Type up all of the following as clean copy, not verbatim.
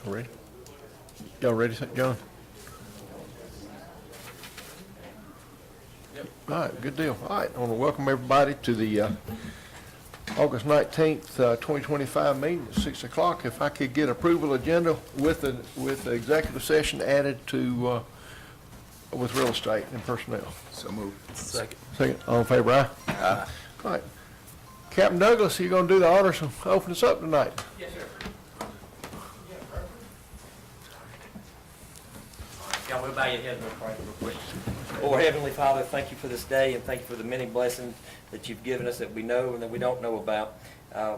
Ready? Y'all ready, John? Yep. All right, good deal. All right, I want to welcome everybody to the August 19th, 2025 meeting at 6 o'clock. If I could get approval agenda with the executive session added to with real estate and personnel. So moved. Second. Second, all in favor, aye? Aye. All right. Captain Douglas, you going to do the honors and open us up tonight? Yes, sir. Y'all will bow your head and pray real quick. Oh, Heavenly Father, thank you for this day and thank you for the many blessings that you've given us that we know and that we don't know about.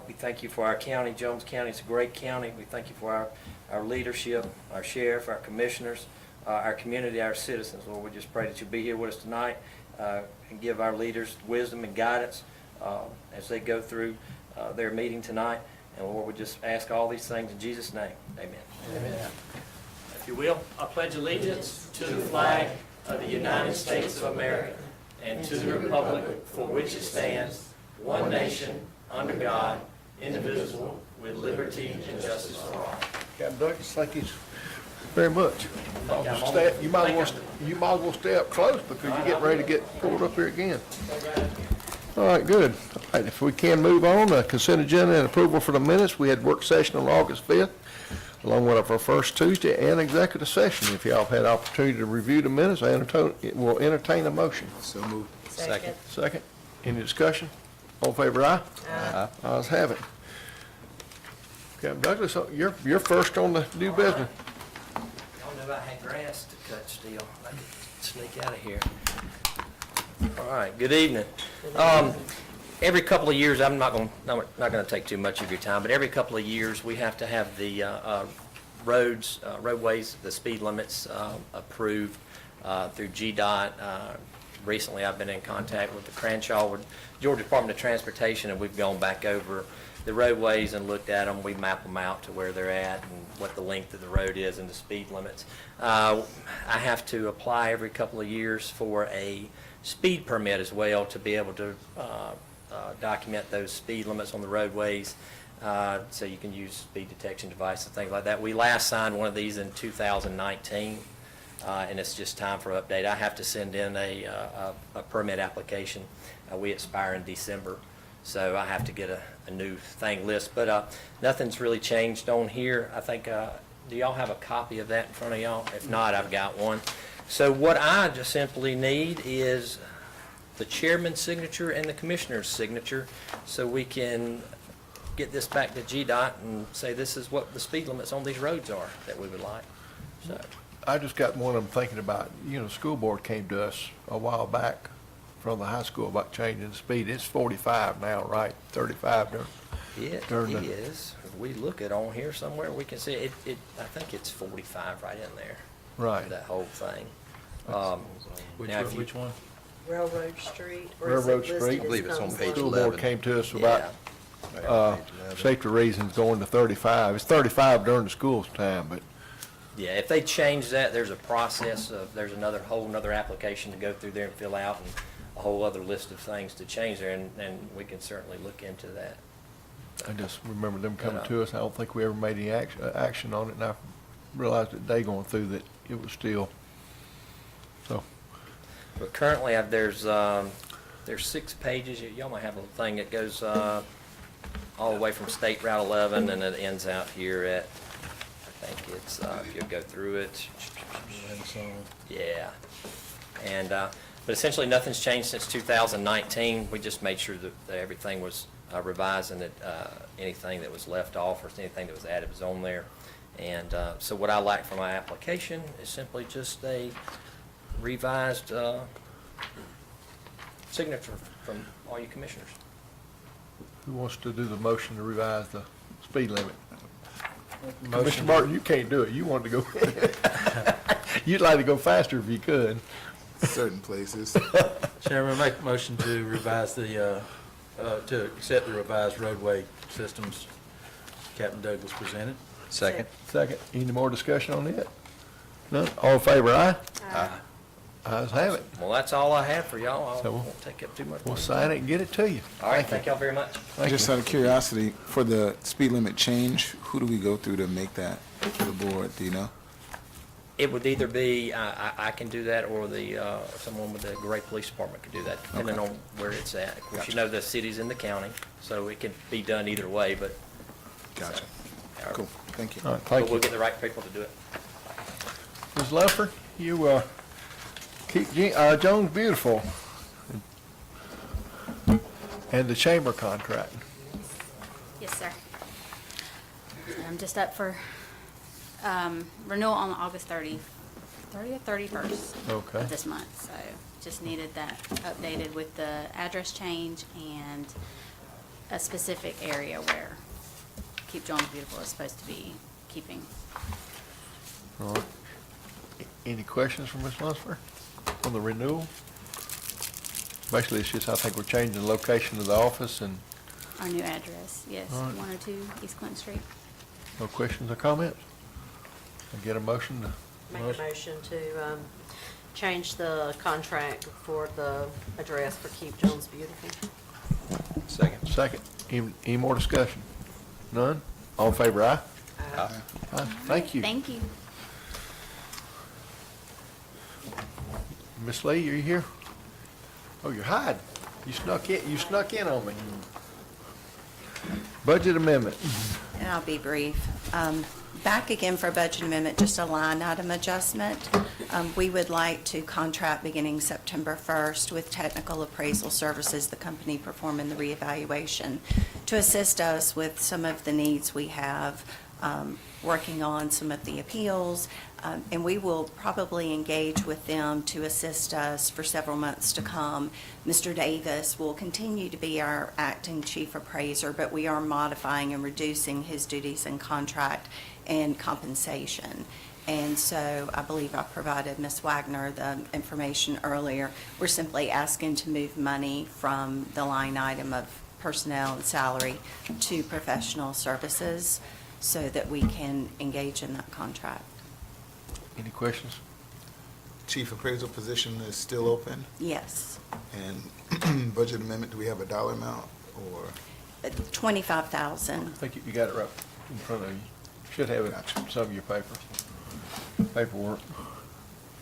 We thank you for our county. Jones County is a great county. We thank you for our leadership, our sheriff, our commissioners, our community, our citizens. Lord, we just pray that you'll be here with us tonight and give our leaders wisdom and guidance as they go through their meeting tonight. And Lord, we just ask all these things in Jesus' name. Amen. Amen. If you will, I pledge allegiance to the flag of the United States of America and to the republic for which it stands, one nation, under God, indivisible, with liberty and justice for all. Captain Douglas, thank you very much. You might as well stay up close because you're getting ready to get pulled up here again. All right, good. All right, if we can move on, consent agenda and approval for the minutes. We had work session on August 5th, along with our first Tuesday and executive session. If y'all have had opportunity to review the minutes, I will entertain a motion. So moved. Second. Second. Any discussion? All in favor, aye? Aye. Ayes have it. Captain Douglas, you're first on the new business. Y'all knew I had grass to cut still. I could sneak out of here. All right, good evening. Every couple of years, I'm not going to take too much of your time, but every couple of years we have to have the roadways, the speed limits approved through GDOT. Recently, I've been in contact with the Crenshaw, with Georgia Department of Transportation, and we've gone back over the roadways and looked at them. We map them out to where they're at and what the length of the road is and the speed limits. I have to apply every couple of years for a speed permit as well to be able to document those speed limits on the roadways, so you can use speed detection devices and things like that. We last signed one of these in 2019, and it's just time for update. I have to send in a permit application. We expire in December, so I have to get a new thing list. But nothing's really changed on here. I think, do y'all have a copy of that in front of y'all? If not, I've got one. So what I just simply need is the chairman's signature and the commissioner's signature, so we can get this back to GDOT and say this is what the speed limits on these roads are that we would like. So I just got one I'm thinking about. You know, the school board came to us a while back from the high school about changing the speed. It's 45 now, right? 35 during it is. If we look at on here somewhere, we can see it. I think it's 45 right in there. Right. That whole thing. Which one? Railroad Street. Or is it Railroad listed Street. as I believe it's on page School 11. board came to us Yeah. about safety reasons going to 35. It's 35 during the school's time, but Yeah, if they change that, there's a process of, there's whole another application to go through there and fill out, and a whole other list of things to change there, and we can certainly look into that. I just remember them coming to us. I don't think we ever made any action on it, and I realized that day going through that it was still, so. But currently, there's 6 pages. Y'all might have a little thing that goes all the way from State Route 11, and it ends out here at, I think it's, if you go through it, yeah. And, but essentially nothing's changed since 2019. We just made sure that everything was revised and that anything that was left off or anything that was added was on there. And so what I like for my application is simply just a revised signature from all you commissioners. Who wants to do the motion to revise the speed limit? Mr. Martin, you can't do it. You want to go. You'd like to go faster if you could. Certain places. Chairman, make a motion to revise to accept the revised roadway systems Captain Douglas presented. Second. Second. Any more discussion on it? None? All in favor, aye? Aye. Ayes have it. Well, that's all I have for y'all. I So won't take up too much We'll more. sign it and get it to you. All right, thank y'all very much. Thank Just you. out of curiosity, for the speed limit change, who do we go through to make that for the board, do you know? It would either be, I can do that, or someone with the Gray Police Department could do that, depending Okay. on where it's at. Of course, you know, the city's in the county, so it can be done either way, but. Gotcha. so, Cool, thank you. All right, But thank we'll you. get the right people to do it. Ms. Leffler, you, keep Jones beautiful. And the chamber contract. Yes, sir. I'm just up for renewal on August 30th, 31st Okay. of this month. So just needed that updated with the address change and a specific area where Keep Jones Beautiful is supposed to be keeping. All right. Any questions from Ms. Lunsford on the renewal? Basically, it's just, I think we're changing the location of the office, and Our new address, yes, All right. 102 East Clinton Street. no questions or comments? I get a motion to, Make a motion to change the contract for the address for Keep Jones Beautiful. second. Any more discussion? None? All in favor, aye? Aye. Thank you. Thank you. Miss Lee, are you here? Oh, you're hiding. You snuck in on me. Budget amendment. And I'll be brief. Back again for budget amendment, just a line item adjustment. We would like to contract beginning September 1st with Technical Appraisal Services, the company performing the reevaluation, to assist us with some of the needs we have, working on some of the appeals, and we will probably engage with them to assist us for several months to come. Mr. Davis will continue to be our acting chief appraiser, but we are modifying and reducing his duties and contract and compensation. And so I believe I provided Ms. Wagner the information earlier. We're simply asking to move money from the line item of personnel and salary to professional services so that we can engage in that contract. Any questions? Chief appraisal position is still open, Yes. and budget amendment, do we have a dollar amount, or? 25,000. I think you got it right in front of you. Should have it, in some of your paperwork.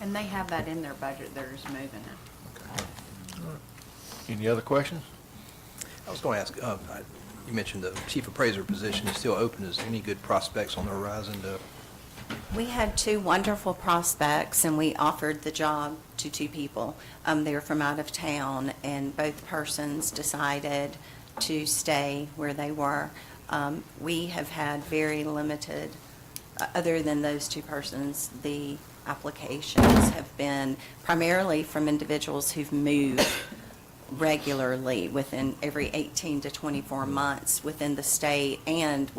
And they have that in their budget, they're just moving it. Any other questions? I was going to ask, you mentioned the chief appraiser position is still open. Is there any good prospects on the horizon to? We had two wonderful prospects, and we offered the job to two people. They're from out of town, and both persons decided to stay where they were. We have had very limited, other than those two persons, the applications have been primarily from individuals who've moved regularly within every 18 to 24 months within the state and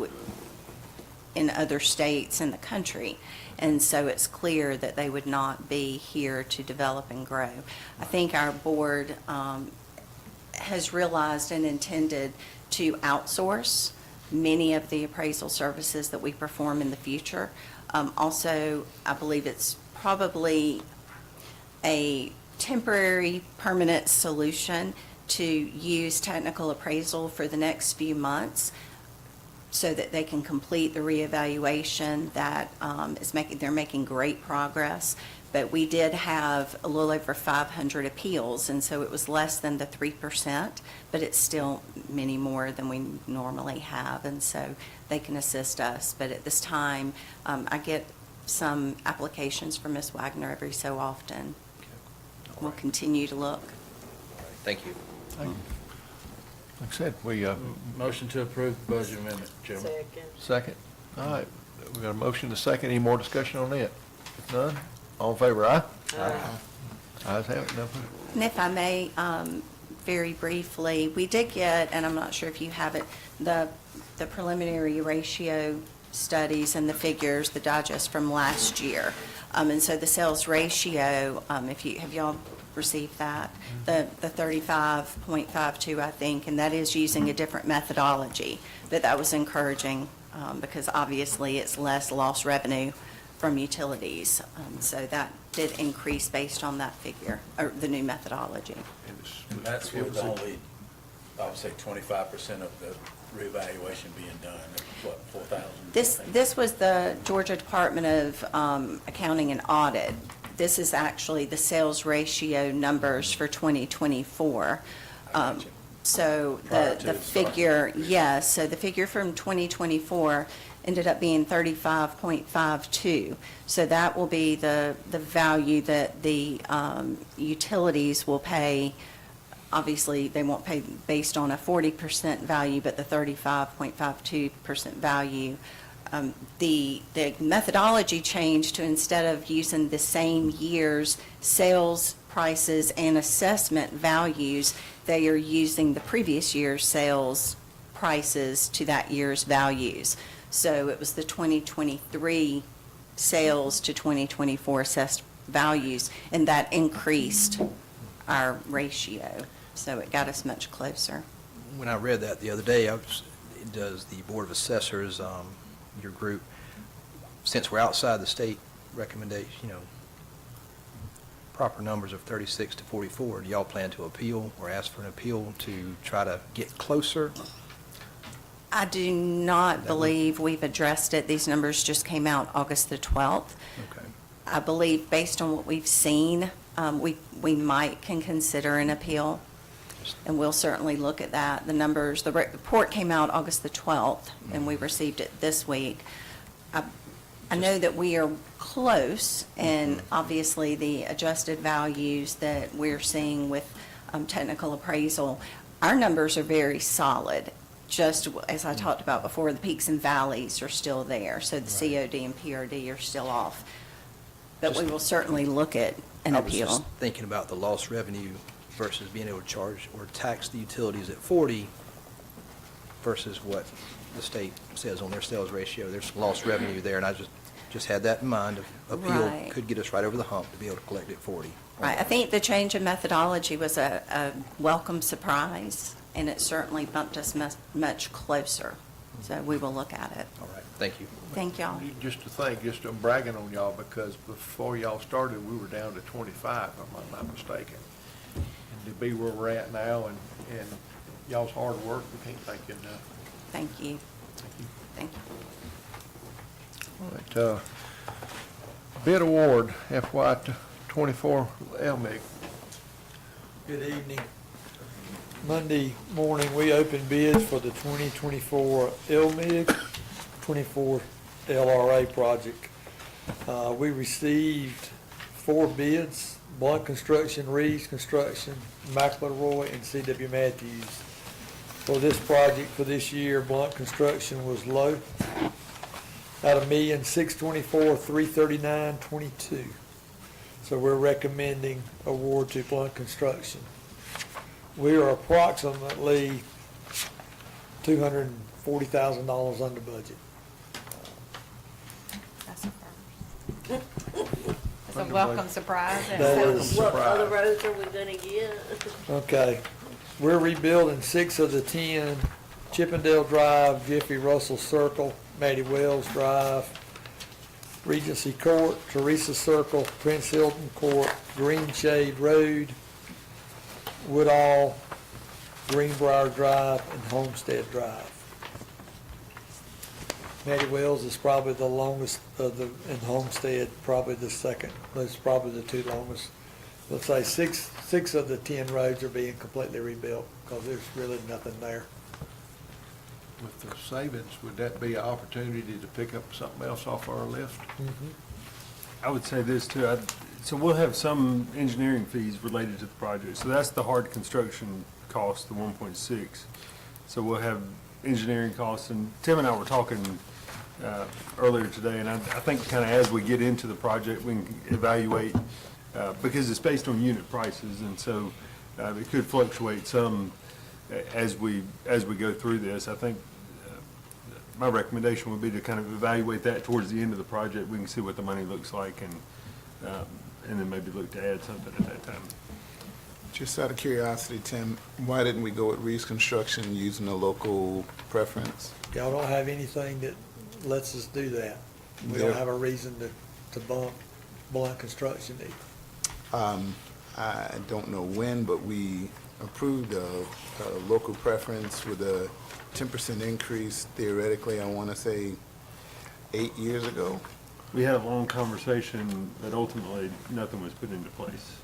in other states in the country. And so it's clear that they would not be here to develop and grow. I think our board has realized and intended to outsource many of the appraisal services that we perform in the future. Also, I believe it's probably a temporary, permanent solution to use technical appraisal for the next few months so that they can complete the reevaluation that they're making great progress. But we did have a little over 500 appeals, and so it was less than the 3%, but it's still many more than we normally have, and so they can assist us. But at this time, I get some applications from Ms. Wagner every so often. We'll continue to look. Thank you. Thank you. Like I said, we, Motion to approve the budget amendment, Chairman. Second. second. All right, we got a motion to second. Any more discussion on that? If none, all in favor, aye? Ayes have it, no further. And if I may, very briefly, we did get, and I'm not sure if you have it, the preliminary ratio studies and the figures, the digest from last year. And so the sales ratio, have y'all received that? The 35.52, I think, and that is using a different methodology. But that was encouraging, because obviously it's less lost revenue from utilities. So that did increase based on that figure, or the new methodology. And it's- And that's it with was a- only, I would say 25% of the reevaluation being done, what, 4,000? This was the Georgia Department of Accounting and Audit. This is actually the sales ratio numbers for 2024. I got you. So Prior the to the figure, yes, so the figure from 2024 ended up being 35.52. So that will be the value that the utilities will pay. Obviously, they won't pay based on a 40% value, but the 35.52% value. The methodology changed to, instead of using the same year's sales prices and assessment values, they are using the previous year's sales prices to that year's values. So it was the 2023 sales to 2024 assessed values, and that increased our ratio. So it got us much closer. When I read that the other day, does the Board of Assessors, your group, since we're outside the state recommendation, proper numbers of 36 to 44, do y'all plan to appeal or ask for an appeal to try to get closer? I do not believe we've addressed it. These numbers just came out August the 12th. Okay. I believe, based on what we've seen, we might can consider an appeal, and we'll certainly look at that. The numbers, the report came out August the 12th, and we received it this week. I know that we are close, and obviously the adjusted values that we're seeing with technical appraisal, our numbers are very solid. Just as I talked about before, the peaks and valleys are still there, so the COD and PRD are still off. But we will certainly look at an I was appeal. just thinking about the lost revenue versus being able to charge or tax the utilities at 40 versus what the state says on their sales ratio. There's some lost revenue there, and I just had that in mind. Appeal Right. could get us right over the hump to be able to collect at 40. Right, I think the change in methodology was a welcome surprise, and it certainly bumped us much closer. So we will look at it. All right, thank you. Thank y'all. Just to think, I'm bragging on y'all, because before y'all started, we were down to 25, if I'm not mistaken. And to be where we're at now, and y'all's hard work, we can't thank you enough. Thank you. Thank you. Thank you. All right, bid award FY '24 LMIG. Good evening. Monday morning, we opened bids for the 2024 LMIG 24 LRA project. We received 4 bids: Blunt Construction, Reeves Construction, McElroy, and C.W. Matthews. For this project for this year, Blunt Construction was low at $1,624,339.22. So we're recommending award to Blunt Construction. We are approximately $240,000 under budget. That's a first. It's a welcome surprise. That is- What other Surprise. roads are we gonna get? Okay, we're rebuilding 6 of the 10, Chippendale Drive, Jiffy Russell Circle, Matty Wells Drive, Regency Court, Teresa Circle, Prince Hilton Court, Green Shade Road, Woodall, Greenbrier Drive, and Homestead Drive. Matty Wells is probably the longest of the, and Homestead probably the second. Those are probably the 2 longest. Let's say six of the 10 roads are being completely rebuilt, because there's really nothing there. With the savings, would that be an opportunity to pick up something else off our list? I would say this too, so we'll have some engineering fees related to the project. So that's the hard construction cost, the 1.6. So we'll have engineering costs, and Tim and I were talking earlier today, and I think kind of as we get into the project, we can evaluate, because it's based on unit prices, and so it could fluctuate some as we go through this. I think my recommendation would be to kind of evaluate that towards the end of the project. We can see what the money looks like, and then maybe look to add something at that time. Just out of curiosity, Tim, why didn't we go with Reeves Construction using a local preference? Y'all don't have anything that lets us do that. We don't Yeah. have a reason to bump Blunt Construction need? I don't know when, but we approved a local preference with a 10% increase theoretically, I want to say 8 years ago. We had a long conversation, but ultimately, nothing was put into place.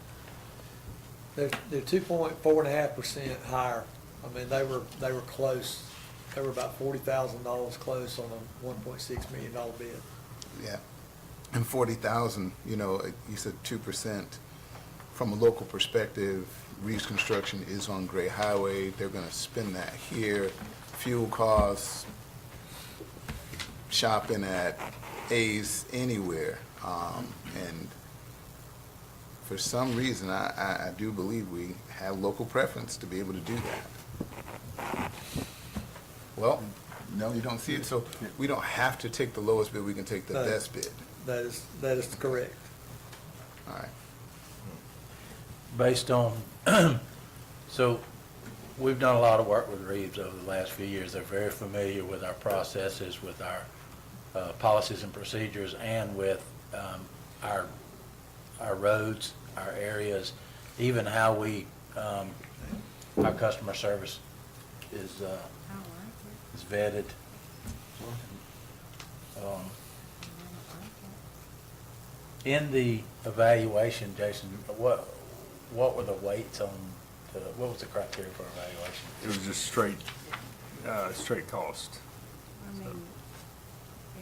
They're 2.4.5% higher. I mean, they were close. They were about $40,000 close on a $1.6 million bid. Yeah. And 40,000, you know, you said 2%. From a local perspective, Reeves Construction is on Gray Highway. They're going to spend that here. Fuel costs, shopping at Ace anywhere. And for some reason, I do believe we have local preference to be able to do that. Well, no, you don't see it. So we don't have to take the lowest bid. We can take the No. best bid. That is correct. All right. Based on, so we've done a lot of work with Reeves over the last few years. They're very familiar with our processes, with our policies and procedures, and with our roads, our areas, even how we, our customer service is vetted. In the evaluation, Jason, what were the weights on, what was the criteria for evaluation? It was just straight cost. I mean, if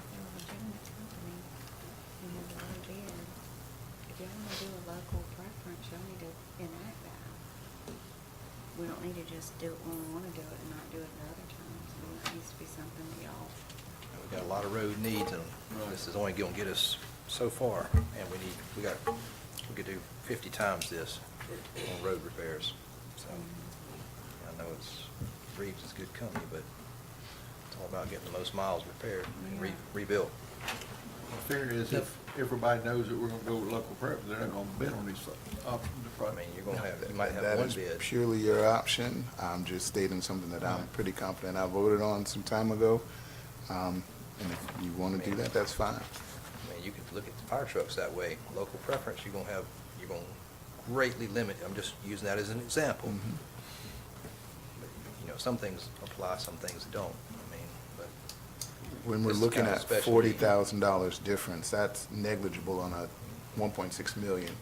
they're a legitimate company, you have a low bid, if y'all wanna do a local preference, y'all need to enact that. We don't need to just do it when we wanna do it and not do it at other times. I mean, it needs to be something that y'all. We got a lot of road needs, and this is only gonna get us so far, and we could do 50 times this on road repairs. So, I know Reeves is good company, but it's all about getting the most miles repaired and rebuilt. The fear is if everybody knows that we're gonna go with local preference, they're not gonna bid on these options. I mean, you're gonna have, you might have That one is bid. purely your option. I'm just stating something that I'm pretty confident I voted on some time ago. And if you want to do that, that's fine. I mean, you could look at the fire trucks that way. Local preference, you're gonna greatly limit, I'm just using that as an example. Mhm. But, you know, some things apply, some things don't. I mean, but When we're This is looking kinda at special. $40,000 difference, that's negligible on a 1.6 million.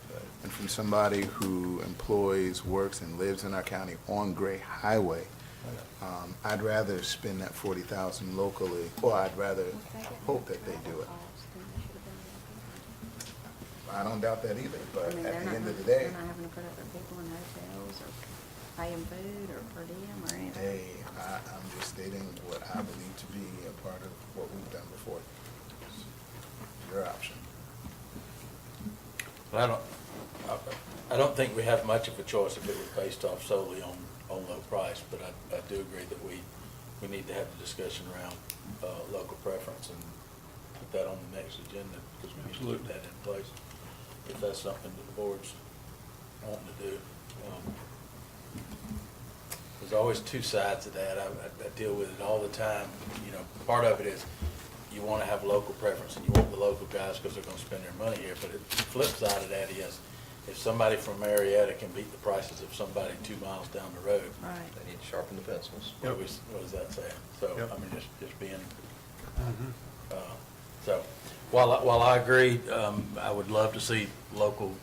And from somebody who employs, works, and lives in our county on Gray Highway, I'd rather spend that 40,000 locally, or I'd rather hope that they do it. I don't doubt that either, but I at mean, the they're not, end of the they're day, not having to put up with people in hotels or paying food or per diem or anything. hey, I'm just stating what I believe to be a part of what we've done before. Your option. Well, I don't think we have much of a choice if it was based off solely on low price, but I do agree that we need to have a discussion around local preference and put that on the next agenda, because we need to put that in place, if that's something that the board's wanting to do. There's always two sides to that. I deal with it all the time. You know, part of it is you want to have local preference and you want the local guys because they're going to spend their money here. But the flip side of that is if somebody from Marietta can beat the prices of somebody 2 miles down the road, Right. they need to sharpen the pencils. what does that say? So, Yep. I mean, just being, so, while I agree, I would love to see local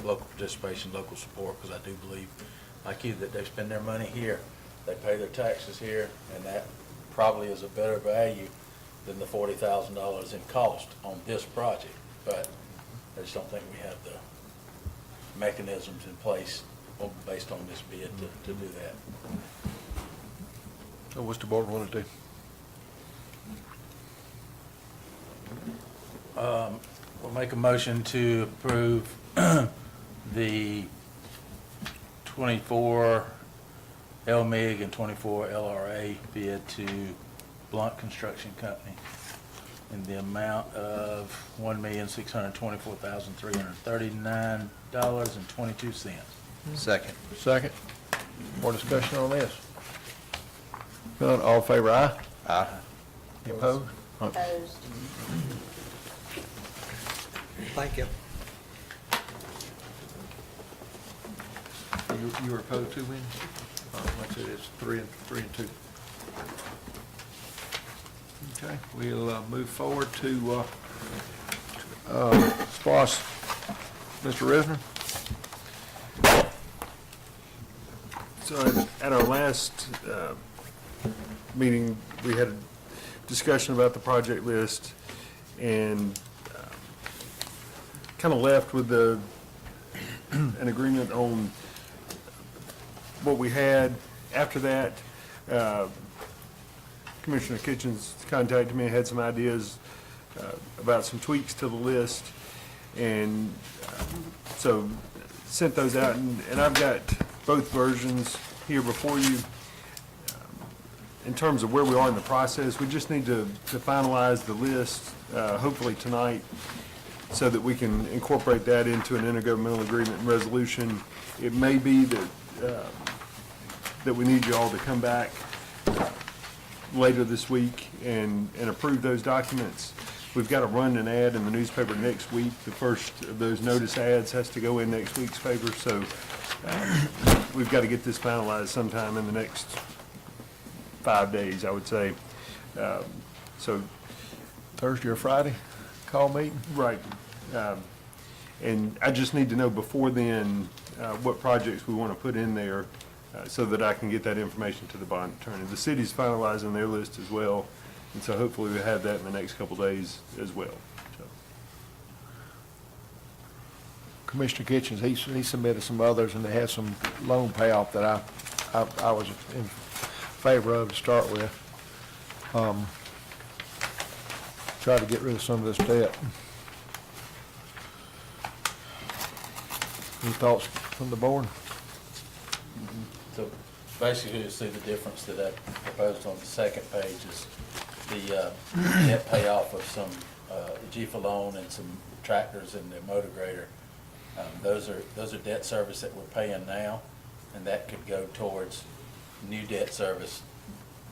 participation, local support, because I do believe, like you, that they spend their money here, they pay their taxes here, and that probably is a better value than the $40,000 in cost on this project. But I just don't think we have the mechanisms in place based on this bid to do that. So what's the board want to do? We'll make a motion to approve the 24 LMIG and 24 LRA bid to Blunt Construction Company in the amount of $1,624,339.22. Second. Second. More discussion on this? None, all in favor, aye? Aye. Any opposed? Opposed. Thank you. You were opposed to, Wendy? Like I said, it's three and two. Okay, we'll move forward to SPOS. Mr. Risner? So at our last meeting, we had a discussion about the project list and kind of left with an agreement on what we had. After that, Commissioner Kitchens contacted me and had some ideas about some tweaks to the list. And so sent those out, and I've got both versions here before you. In terms of where we are in the process, we just need to finalize the list, hopefully tonight, so that we can incorporate that into an intergovernmental agreement and resolution. It may be that we need you all to come back later this week and approve those documents. We've got to run an ad in the newspaper next week. The first of those notice ads has to go in next week's paper, so we've got to get this finalized sometime in the next 5 days, I would say. So Thursday or Friday, call meeting? right. And I just need to know before then what projects we want to put in there so that I can get that information to the bond attorney. The city's finalizing their list as well, and so hopefully we'll have that in the next couple days as well. So, Commissioner Kitchens, he submitted some others, and they had some loan payoff that I was in favor of to start with. Try to get rid of some of this debt. Any thoughts from the board? So basically, you see the difference that I proposed on the second page is the debt payoff of some GFA loan and some tractors and the motor grader. Those are debt service that we're paying now, and that could go towards new debt service,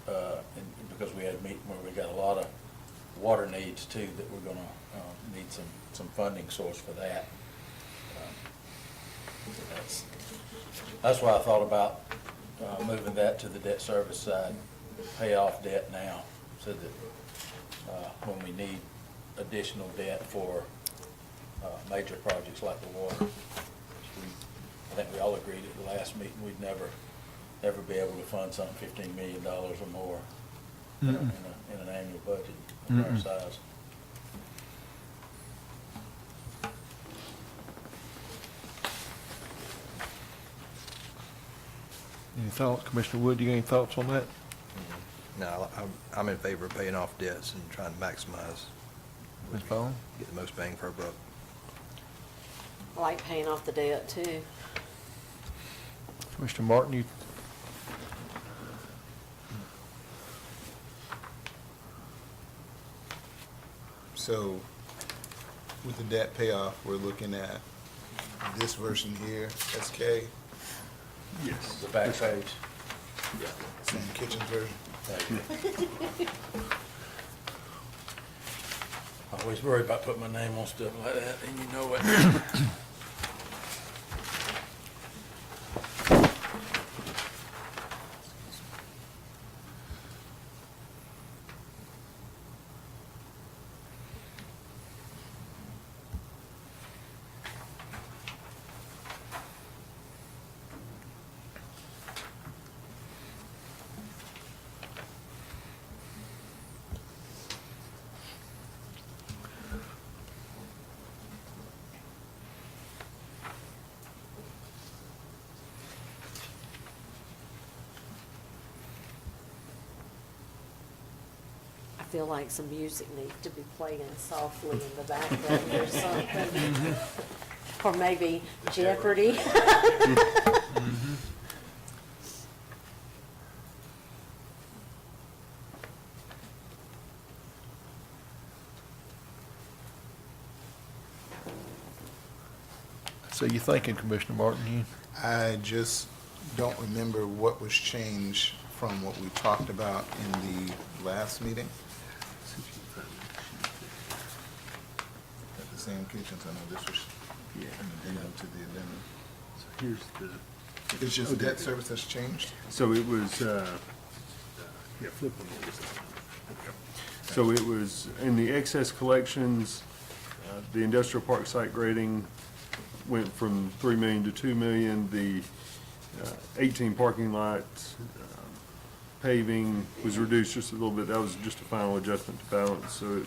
because we had a meeting where we got a lot of water needs too, that we're gonna need some funding source for that. So that's why I thought about moving that to the debt service side, pay off debt now, so that when we need additional debt for major projects like the water, I think we all agreed at the last meeting we'd never be able to fund something $15 million or more in an annual budget of our size. Any thoughts? Commissioner Wood, you got any thoughts on that? No, I'm in favor of paying off debts and trying to maximize, Ms. Bowles? get the most bang for our buck. I like paying off the debt too. Commissioner Martin, you? So with the debt payoff, we're looking at this version here, SK, yes. The back page. same kitchen version. I always worry about putting my name on stuff like that, and you know it. I feel like some music needs to be playing softly in the background or something. Or maybe Jeopardy. So you thinking, Commissioner Martin, you? I just don't remember what was changed from what we talked about in the last meeting. Sam Kitchens, I know this was an addendum to the amendment. So here's the, It's just debt service that's changed? so it was, yeah, flip on the other side. So it was in the excess collections, the industrial park site grading went from 3 million to 2 million. The 18 parking lots paving was reduced just a little bit. That was just a final adjustment to balance, so it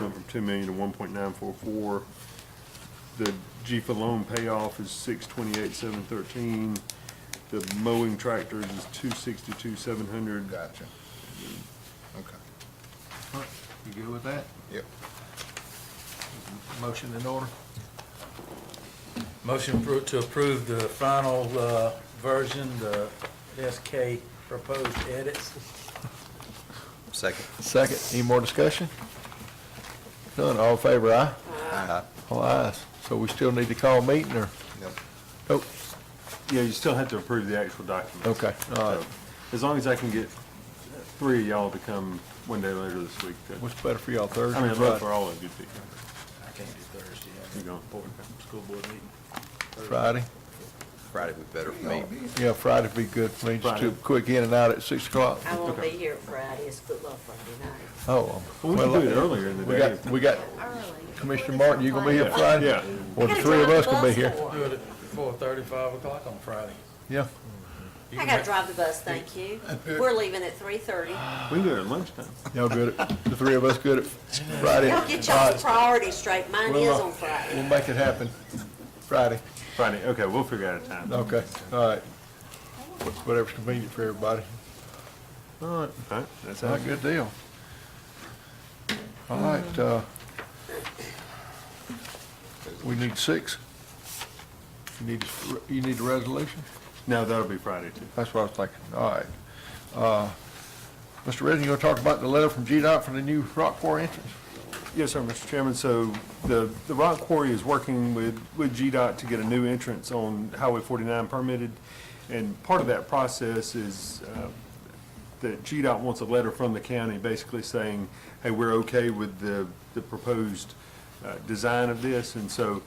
went from 2 million to 1.944. The GFA loan payoff is 628,713. The mowing tractors is 262,700. Gotcha. Okay. All right, you good with that? Yep. Motion in order? Motion to approve the final version, the SK proposed edits. Second. Second, any more discussion? None, all in favor, aye? Aye. All ayes. So we still need to call a meeting, or? Yep. Oh, Yeah, you still have to approve the actual document. okay, all right. So, as long as I can get 3 of y'all to come one day later this week. What's better for y'all, Thursday? I mean, or I'd love Friday? for all of you to be. I can't do Thursday. You going? School board meeting. Friday? Friday would be better for me. Yeah, Friday'd be good for me, just Friday. to quick in and out at 6 o'clock. I won't be Okay. here Friday, it's football Friday night. Oh. Well, we can do it earlier in the We day. we got Early. Commissioner Martin, you gonna be here Yeah, Friday? yeah. Well, the I gotta 3 of drive us the gonna be bus here. for Do it. it at 4:30, 5 o'clock on Friday. Yeah, I gotta drive the bus, thank you. We're leaving at 3:30. We can do it at lunchtime. y'all good at, the 3 of us good at Friday? Y'all get All y'all's right, priorities straight, mine We'll, is uh, on Friday. We'll make it happen Friday. Friday, okay, we'll figure out a time. Okay, all right. Whatever's convenient for everybody. All right, All right, that's all all right, good deal. All right, we need 6. You need a resolution? No, that'll be Friday too. That's what I was thinking. All right. Mr. Redding, you want to talk about the letter from GDOT for the new rock quarry entrance? Yes, sir, Mr. Chairman. So the rock quarry is working with GDOT to get a new entrance on Highway 49 permitted. And part of that process is that GDOT wants a letter from the county basically saying, hey, we're okay with the proposed design of this. And so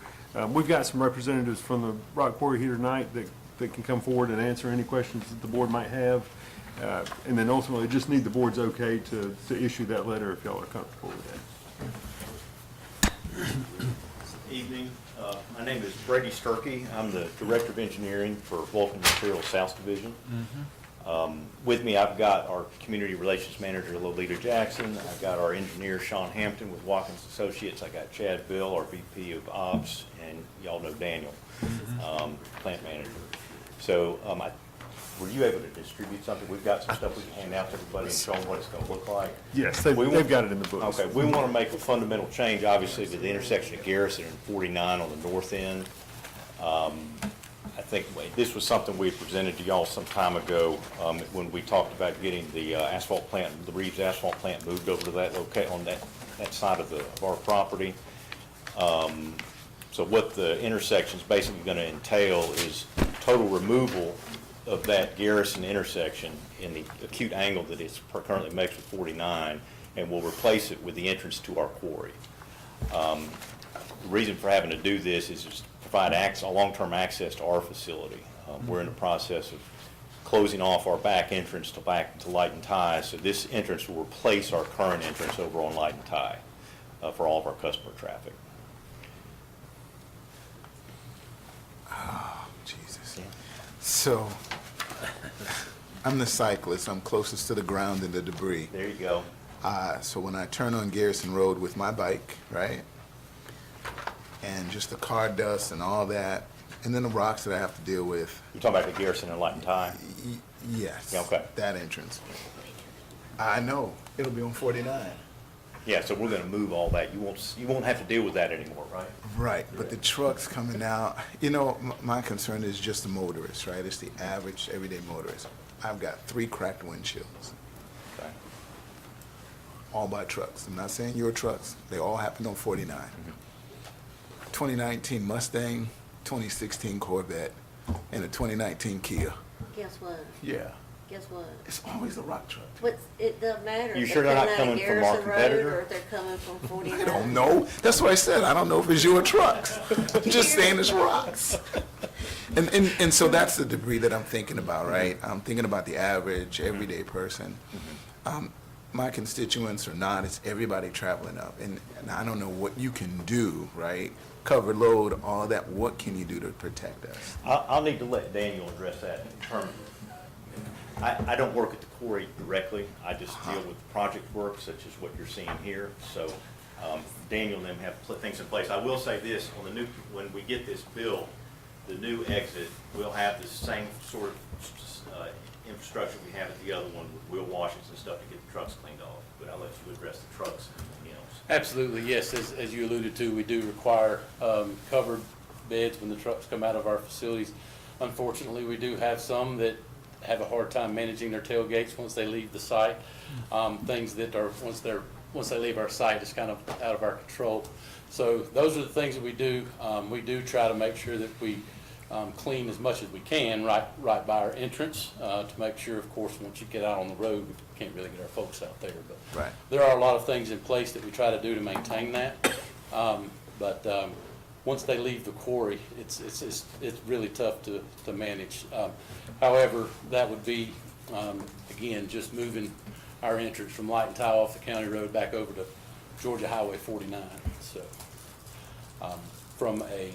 we've got some representatives from the rock quarry here tonight that can come forward and answer any questions that the board might have. And then ultimately, just need the board's okay to issue that letter if y'all are comfortable with that. Evening. My name is Brady Sturkey. I'm the Director of Engineering for Vulcan Materials South Division. With me, I've got our Community Relations Manager, Lolita Jackson. I've got our engineer, Sean Hampton, with Watkins Associates. I got Chad Bill, our VP of Ops, and y'all know Daniel, Plant Manager. So were you able to distribute something? We've got some stuff we can hand out to everybody and show them what it's going to look like. Yes, We want- they've got it in the books. Okay, we want to make a fundamental change, obviously, to the intersection of Garrison and 49 on the north end. I think this was something we had presented to y'all some time ago when we talked about getting the asphalt plant, the Reeves asphalt plant moved over to that on that side of our property. So what the intersection's basically going to entail is total removal of that Garrison intersection in the acute angle that it currently makes with 49, and we'll replace it with the entrance to our quarry. The reason for having to do this is just to provide long-term access to our facility. We're in the process of closing off our back entrance to Light and Tie, so this entrance will replace our current entrance over on Light and Tie for all of our customer traffic. Oh, Jesus. So, I'm the cyclist. I'm closest to the ground and the debris. There you go. So when I turn on Garrison Road with my bike, right, and just the car dust and all that, and then the rocks that I have to deal with. You're talking about the Garrison and Light and Tie? Yes. Yeah, okay. That entrance. I know. It'll be on 49. Yeah, so we're going to move all that. You won't have to deal with that anymore, right? Right, but the trucks coming out, you know, my concern is just the motorist, right? It's the average, everyday motorist. I've got 3 cracked windshields, Okay. all by trucks. I'm not saying your trucks. They all happened on 49. 2019 Mustang, 2016 Corvette, and a 2019 Kia. Guess what? Yeah. guess what? It's always a rock truck. It doesn't matter. You if sure they're not coming out of coming from our Garrison Road competitor? Or if they're coming from 49. I don't know. That's what I said. I don't know if it's your trucks. I'm just saying it's rocks. And so that's the debris that I'm thinking about, right? I'm thinking about the average, everyday person. My constituents or not, it's everybody traveling up. And I don't know what you can do, right? Cover load, all of that. What can you do to protect us? I'll need to let Daniel address that in terms of, I don't work at the quarry directly. I just deal with project work such as what you're seeing here. So Daniel and them have things in place. I will say this, on the new, when we get this built, the new exit will have the same sort of infrastructure we have at the other one with wheel washers and stuff to get the trucks cleaned off. But I'll let you address the trucks and everything else. Absolutely, yes. As you alluded to, we do require covered beds when the trucks come out of our facilities. Unfortunately, we do have some that have a hard time managing their tailgates once they leave the site. Things that are, once they leave our site, it's kind of out of our control. So those are the things that we do. We do try to make sure that we clean as much as we can right by our entrance to make sure, of course, once you get out on the road, we can't really get our folks out there. But Right. there are a lot of things in place that we try to do to maintain that. But once they leave the quarry, it's really tough to manage. However, that would be, again, just moving our entrance from Light and Tile off the county road back over to Georgia Highway 49. So from a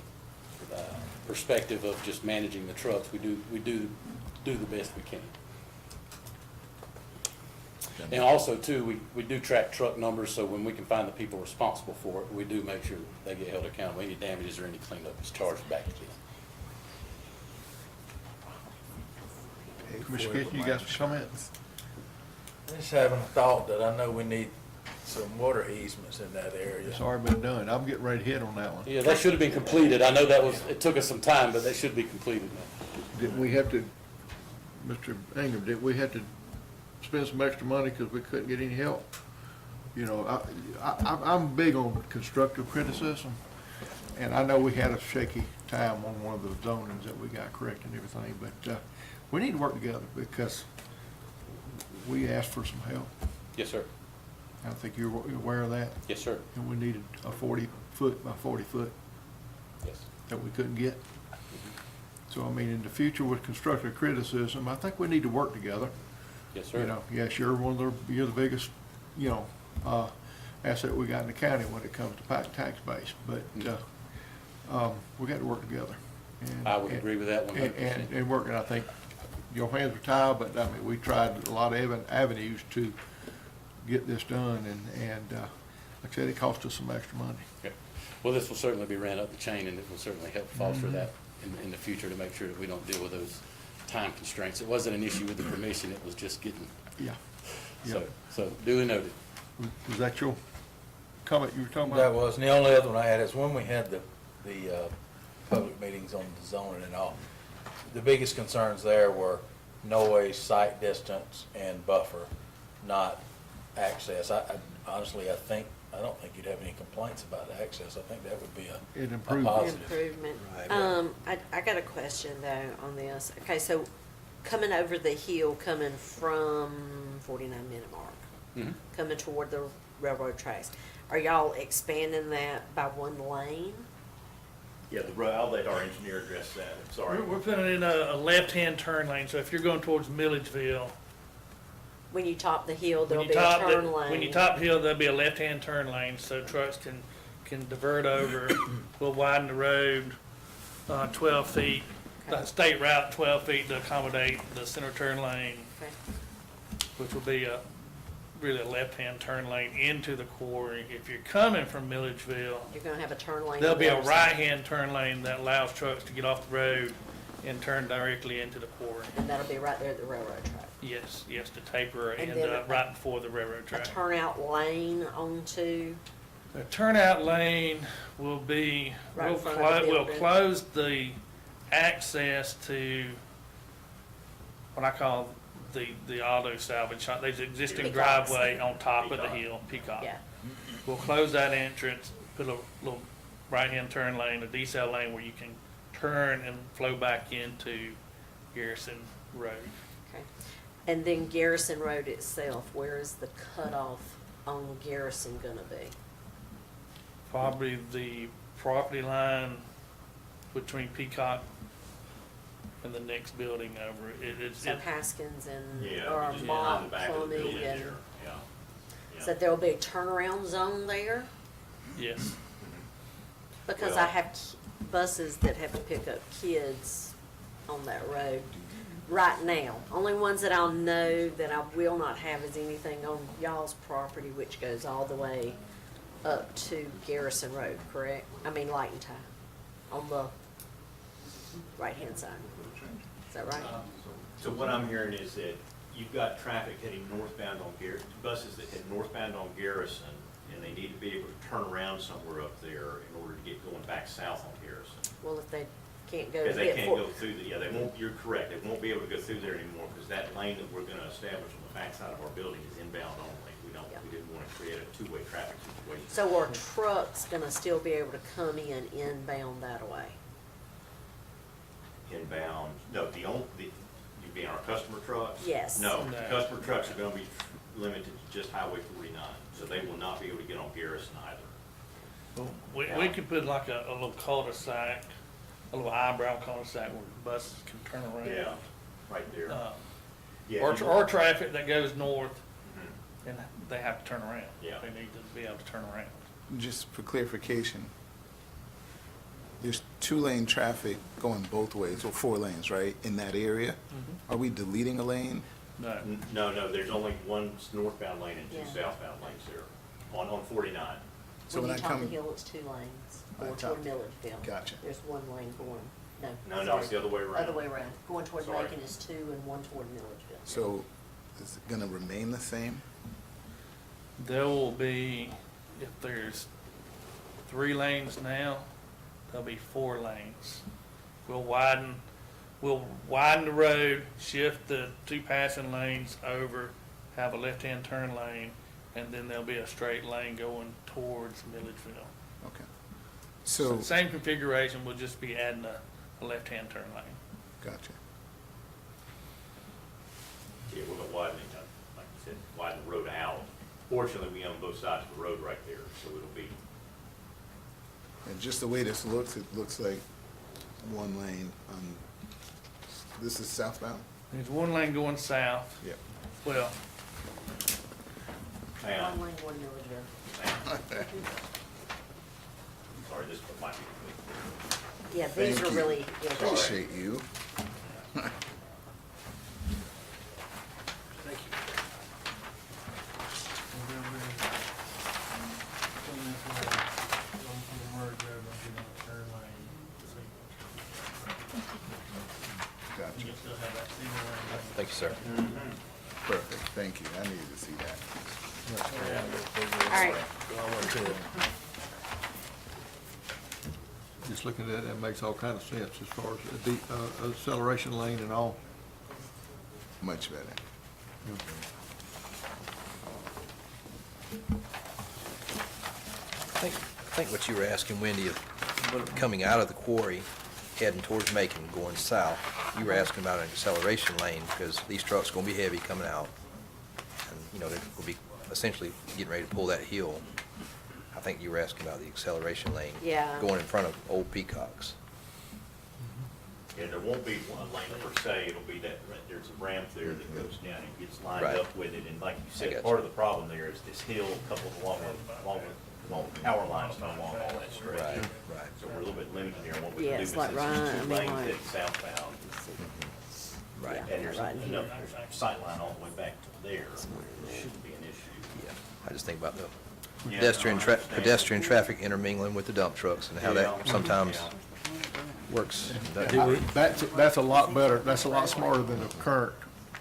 perspective of just managing the trucks, we do the best we can. And also too, we do track truck numbers, so when we can find the people responsible for it, we do make sure they get held accountable. Any damages or any cleanup is charged back to them. Commissioner Kitchen, you got some comments? Just having a thought that I know we need some water easements in that area. It's already been done. I'm getting ready to hit on that one. Yeah, that should have been completed. I know it took us some time, but that should be completed now. Didn't we have to, Mr. Ingram, did we have to spend some extra money because we couldn't get any help? You know, I'm big on constructive criticism, and I know we had a shaky time on one of the zonings that we got corrected and everything, but we need to work together because we asked for some help. Yes, sir. I think you're aware of that, Yes, sir. and we needed a 40-foot by 40-foot Yes. that we couldn't get. So, I mean, in the future with constructive criticism, I think we need to work together. Yes, sir. You know, yes, you're the biggest, you know, asset we got in the county when it comes to tax base, but, we got to work together. And- I would agree with that 100%. And working, I think, your hands were tied, but I mean, we tried a lot of avenues to get this done, and like I said, it cost us some extra money. Okay. Well, this will certainly be ran up the chain, and it will certainly help foster that in the future to make sure that we don't deal with those time constraints. It wasn't an issue with the permission, it was just getting, Yeah. so duly noted. Was that your comment you were talking about? That was, and the only other one I had is when we had the public meetings on the zoning and all, the biggest concerns there were noise, sight distance, and buffer, not access. I honestly, I don't think you'd have any complaints about access. I think that would be It a improved. positive. Improvement. Right. I got a question though on this. Okay, so coming over the hill, coming from 49 Minute Mark, coming toward the railroad tracks, are y'all expanding that by one lane? Yeah, I'll let our engineer address that. I'm sorry. We're putting in a left-hand turn lane, so if you're going towards Milledgeville, When you top the hill, when there'll you be a top, turn lane. when you top hill, there'll be a left-hand turn lane, so trucks can divert over. We'll widen the road 12 feet, the state route 12 feet to accommodate the center turn lane, Okay. which will be really a left-hand turn lane into the quarry. If you're coming from Milledgeville, You're gonna have a turn lane. there'll on be the a other side, right-hand turn lane that allows trucks to get off the road and turn directly into the quarry. And that'll be right there at the railroad track. Yes, the taper And and then right before the railroad A track. turnout lane onto, The turnout lane will be, Right in we'll front of the we'll building. close the access to what I call the auto salvage shop. There's an existing Peacocks. driveway on top of the Peacock. hill, Peacock. yeah. We'll close that entrance, put a little right-hand turn lane, a decel lane where you can turn and flow back into Garrison Road. Okay. And then Garrison Road itself, where is the cutoff on Garrison gonna be? Probably the property line between Peacock and the next building over. It's, So Haskins and, Yeah, or just Mont, behind the back of the Plummy, building and, there, yeah. Yeah. so there'll be a turnaround zone there? yes. Because Well- I have buses that have to pick up kids on that road right now. Only ones that I'll know that I will not have is anything on y'all's property, which goes all the way up to Garrison Road, correct? I mean Light and Tie, on the right-hand side. Is that right? So what I'm hearing is that you've got traffic heading northbound on buses that head northbound on Garrison, and they need to be able to turn around somewhere up there in order to get going back south on Garrison. Well, if they can't go Because they hit can't for, go through the, yeah, they won't, you're correct, they won't be able to go through there anymore, because that lane that we're gonna establish on the backside of our building is inbound only. Yeah. We didn't want to create a two-way traffic situation. so are trucks gonna still be able to come in inbound that way? Inbound, no, you mean our customer trucks? Yes. No, No. customer trucks are gonna be limited to just Highway 49, so they will not be able to get on Garrison either. We could put like a little cul-de-sac, a little eyebrow cul-de-sac where buses can turn around. Yeah, right there. Yeah, Or, you- or traffic that goes north Mhm. and they have to turn around. Yeah. They need to be able to turn around. Just for clarification, there's two-lane traffic going both ways, or 4 lanes, right, in that area? Are we deleting a lane? No. No, there's only one northbound lane and two Yeah. southbound lanes there, on 49. So When when you I top the come, hill, it's 2 lanes, When I going toward top- Milledgeville. Gotcha. There's 1 lane going, No, it's sorry. the other way around. Other way around. Going toward Sorry. Macon is 2 and 1 toward Milledgeville. so is it gonna remain the same? There will be, if there's 3 lanes now, there'll be 4 lanes. We'll widen the road, shift the 2 passing lanes over, have a left-hand turn lane, and then there'll be a straight lane going towards Milledgeville. Okay. So, Same configuration, we'll just be adding a left-hand turn lane. gotcha. Yeah, we're gonna widen it, like you said, widen the road out. Fortunately, we own both sides of the road right there, so it'll be, And just the way this looks, it looks like 1 lane on, this is southbound? There's 1 lane going south. Yep. Well, hang on, 1 lane going Milledgeville. sorry, this one might be. Yeah, these Thank are you. really, Appreciate you. Gotcha. Thank you, sir. Perfect. Thank you. I needed to see that. all right. Just looking at that makes all kind of sense as far as the acceleration lane and all. Much better. I think what you were asking, Wendy, coming out of the quarry, heading towards Macon, going south, you were asking about an acceleration lane, because these trucks are gonna be heavy coming out. And, you know, they're gonna be essentially getting ready to pull that hill. I think you were asking about the acceleration lane. Yeah. Going in front of Old Peacocks. Yeah, there won't be one lane per se, it'll be that, there's a ramp there that goes down and gets lined Right. up with it, and like you I said, got part you. of the problem there is this hill coupled along power lines come along all that stretch. Right. So we're a little bit limited here on what we Yeah, can do, it's but like since right- it's I 2 mean, lanes like- heading southbound, Right. Yeah. and there's right here. enough sightline all the way back to there, it shouldn't be an issue. Yeah, I just think about the Yeah, pedestrian, no, I understand. pedestrian traffic intermingling with the dump trucks, and how Yeah. that sometimes Yeah. works. That's a lot better, that's a lot smarter than the current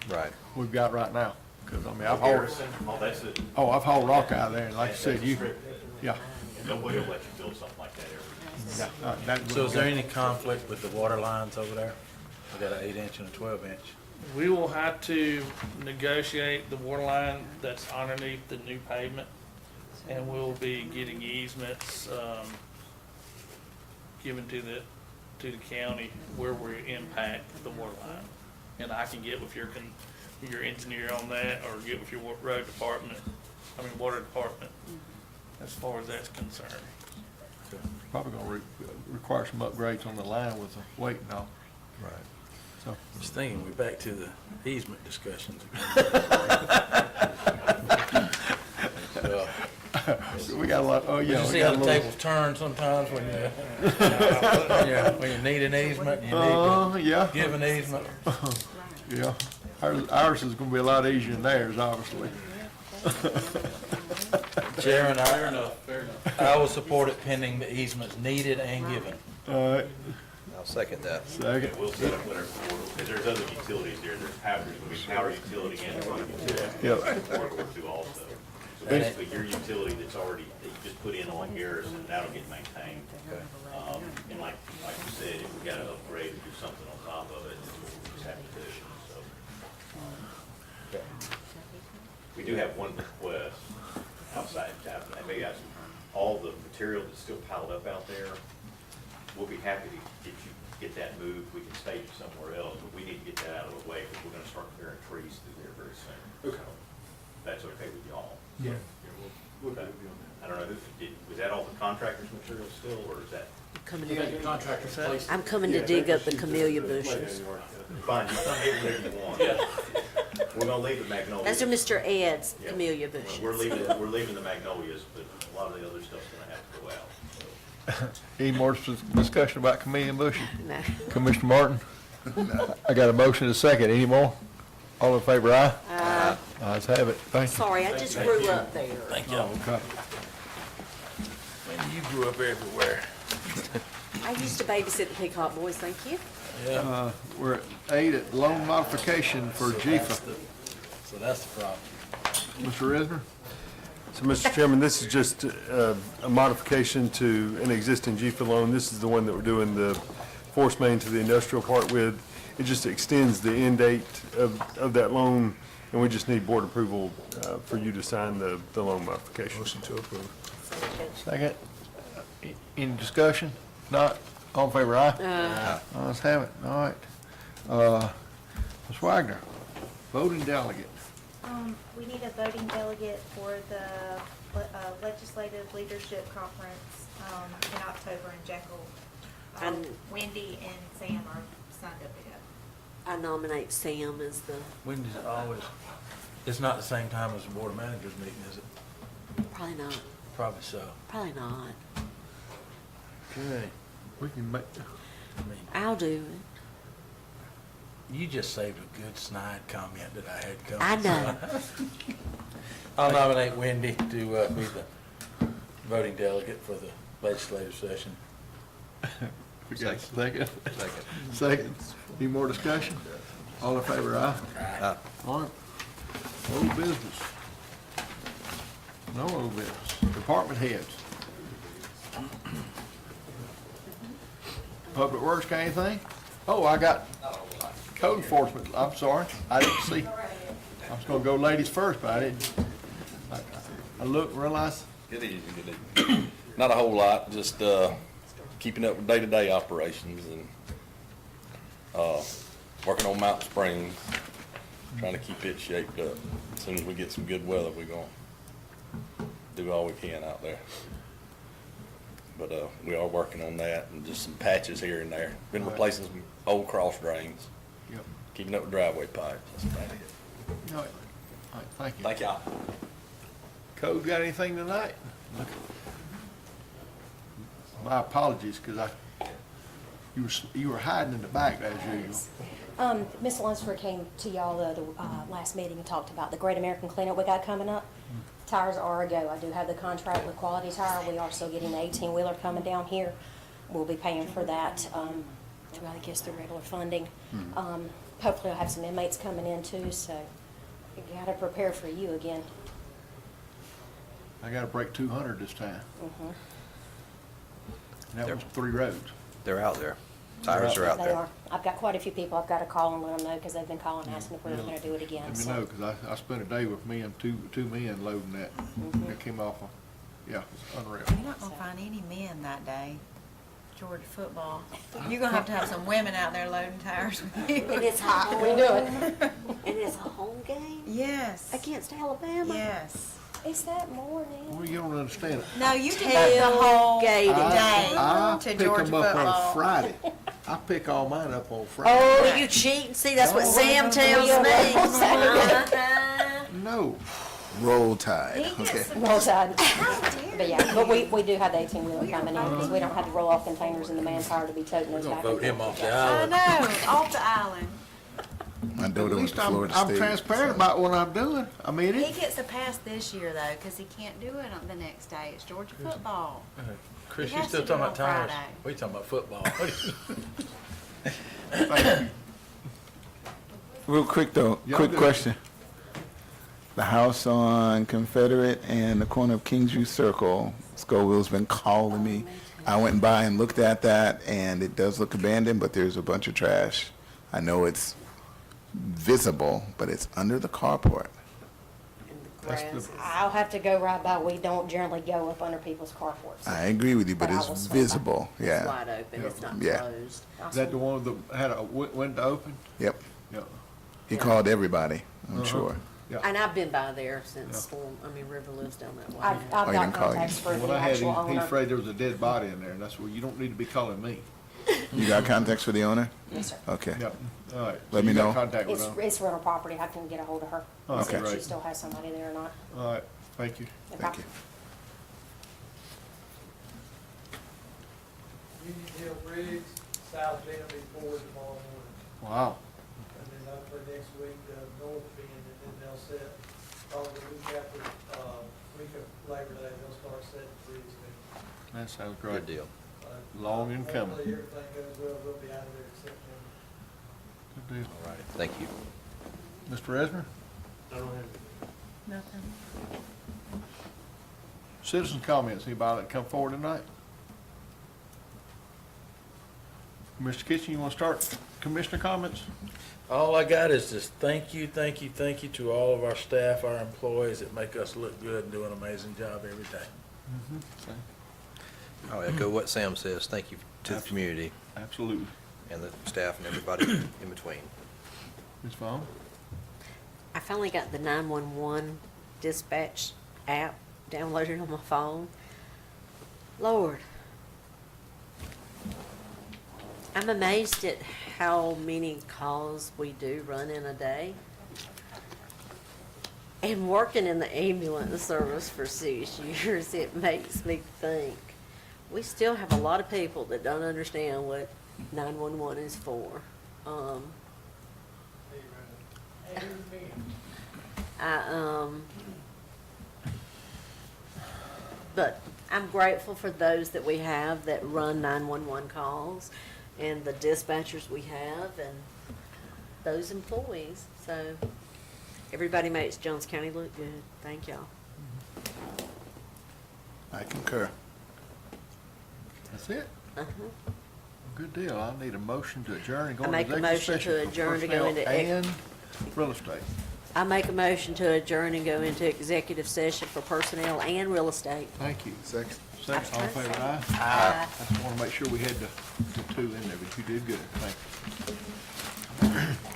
Right. we've got right now. Because, I mean, I've Garrison, hauled, that's it. I've hauled rock out of there, and like you That's said, a you, strip. yeah. Nobody will let you build something like that ever. Yeah, that So is there any conflict with the water lines over there? We got an 8-inch and a 12-inch. We will have to negotiate the water line that's underneath the new pavement, and we'll be getting easements, given to the county where we impact the water line. And I can get with your engineer on that, or get with your road department, water department, as far as that's concerned. Probably gonna require some upgrades on the line with the weight and all. Right. So, Just thinking, we're back to the easement discussions again. we got a lot, oh, yeah. You we see got how a the little- tables turn sometimes when you, when you need an easement, you need yeah. to give an easement. Yeah. Ours is gonna be a lot easier than theirs, obviously. Chairman, Fair enough, fair enough. I will support it pending the easements needed and given. All right, I'll second that. second. We'll set up whatever, because there's other utilities there, there's power, there's gonna be power utility and water utility. Yep. Corridor too also. So basically, your utility that's already, that you just put in on Garrison, that'll get maintained. And like you said, if we gotta upgrade or do something on top of it, we'll just have to do it, so. We do have one request outside, maybe all the material that's still piled up out there, we'll be happy to get that moved, we can stage it somewhere else, but we need to get that out of the way, because we're gonna start clearing trees through there very soon. Okay. That's okay with y'all? Yeah. We'll I don't know, was that all the contractor's material still, or is that? Coming You got your to, contractor's place. I'm coming to dig up the camellia bushes. Fine, you can get whatever you want. We're gonna leave the magnolias. Those are Mr. Ed's Yeah. camellia bushes. We're leaving the magnolias, but a lot of the other stuff's gonna have to go out, so. Any more discussion about Chameleon bushes? No. Commissioner Martin? I got a motion and a second. Any more? All in favor, aye? Aye. Ayes have it. Thank you. Sorry, I just grew up there. Thank you. Oh, okay. Man, you grew up everywhere. I used to babysit the Peacock Boys, thank you. Yeah. We're at 8 at loan modification for GFA. So that's the problem. Mr. Risner? So, Mr. Chairman, this is just a modification to an existing GFA loan. This is the one that we're doing the force main to the industrial part with. It just extends the end date of that loan, and we just need board approval for you to sign the loan modification. Motion to approve. Second. Any discussion? Not? All in favor, aye? Aye. Ayes have it. All right. Ms. Wagner, voting delegate. We need a voting delegate for the Legislative Leadership Conference in October in Jekyll. And- Wendy and Sam are signed up to go. I nominate Sam as the, When does it always, it's not the same time as the Board of Managers meeting, is it? probably not, Probably so. probably not. Okay. We can make, I mean, I'll do it. you just saved a good snide comment that I had coming. I know. I'll nominate Wendy to be the voting delegate for the legislative session. we got a second. Second. Second. Any more discussion? All in favor, aye? Aye. All right. Old business. No old business. Department heads. Public Works, got anything? Oh, I got code enforcement. I'm sorry. I didn't see. I was gonna go ladies first, but I didn't. I looked and realized. Good evening, good evening. Not a whole lot, just keeping up with day-to-day operations and working on Mountain Springs, trying to keep it shaped up. As soon as we get some good weather, we're gonna do all we can out there. But we are working on that and just some patches here and there. Been replacing some old cross drains, Yep. keeping up with driveway pipes. That's about it. All right. All right, thank you. Thank y'all. Code got anything tonight? My apologies, because you were hiding in the back as usual. Ms. Lunsford came to y'all the last meeting and talked about the Great American Cleanup we got coming up. Tires are a go. I do have the contract with Quality Tire. We are still getting the 18-wheeler coming down here. We'll be paying for that through, I guess, the regular funding. Hopefully I'll have some inmates coming in too, so you gotta prepare for you again. I gotta break 200 this time. Mhm. And that was 3 roads. They're out there. Tires are out They there. are. I've got quite a few people. I've got to call and let them know because they've been calling asking if we were gonna do it again. Let me so. know, because I spent a day with me and two men loading that. That came off, yeah, it's unreal. You're not gonna find any men that day. Georgia football. You're gonna have to have some women out there loading tires with you. And it's hot. We do it. And it's a home game Yes. against Alabama? Yes. It's that morning. Well, you don't understand it. No, you devote the whole day I to pick Georgia them up on football. Friday. I pick all mine up on Friday. Oh, you cheating? See, that's what Sam tells me. No. Roll Tide, He okay. gets some. Roll Tide. How dare But yeah, but we do have the 18-wheeler coming in, because we don't have to roll off containers and the manpower to be toting those We're back. gonna vote and him forth. off the I island. know, off the island. My At daughter went least to I'm Florida State. transparent about what I'm doing. I mean, He it, gets a pass this year though, because he can't do it on the next day. It's Georgia football. Chris, He you has still to do talking it about on tires? Friday. We talking about football. thank you. Real quick though, Yeah, quick good. question. The house on Confederate and the corner of Kingsview Circle, Scoville's been calling me. I went by and looked at that, and it does look abandoned, but there's a bunch of trash. I know it's visible, but it's under the carport. And the That's grass. I'll have to go right by. We don't generally go up under people's carports. I agree with you, but But I it's will swing by. visible, It's yeah. wide open, it's not Yeah. closed. Is that the one that had a window open? Yep. Yeah. He called everybody, I'm Uh-huh. sure. Yeah. And I've been by there since, River lives down that way. I've Oh, he got didn't call you. contacts for When the I had actual him, he's owner. afraid there was a dead body in there, and that's where you don't need to be calling me. You got contacts for the owner? Yes, sir. Okay. Yep, all right. So Let me you got know. Contact with It's, him. it's rental property. I can get a hold of her. Oh, and see okay. if she Great. still has somebody there or not. All right, thank you. Thank you. Union Hill Bridge, South Bend will be poured tomorrow morning. Wow. And then hopefully next week, North Bend, and then they'll set, probably the week after, week of Labor Day, they'll start setting the bridge. That sounds great. Good deal. Long in coming. Hopefully everything goes well, we'll be out of there in September. Good deal. All right, thank you. Mr. Esmer? Nothing. Citizen comments, anybody that come forward tonight? Mr. Kitchen, you want to start commissioner comments? All I got is just thank you to all of our staff, our employees that make us look good and do an amazing job every day. I'll echo what Sam says. Thank you to the community Absolutely. and the staff and everybody in between. Ms. Vaughn? I finally got the 911 dispatch app downloaded on my phone. Lord. I'm amazed at how many calls we do run in a day. And working in the ambulance service for 6 years, it makes me think, we still have a lot of people that don't understand what 911 is for. But I'm grateful for those that we have that run 911 calls and the dispatchers we have and those employees. So everybody makes Jones County look good. Thank y'all. I concur. That's it? Uh-huh. Good deal. I need a motion to adjourn and go I into make a executive motion session to for adjourn to go personnel into and real estate. I make a motion to adjourn and go into executive session for personnel and real estate. Thank you. Second. Second, all in favor, aye? I just want to make sure we had the two in there, but you did good. Thank you.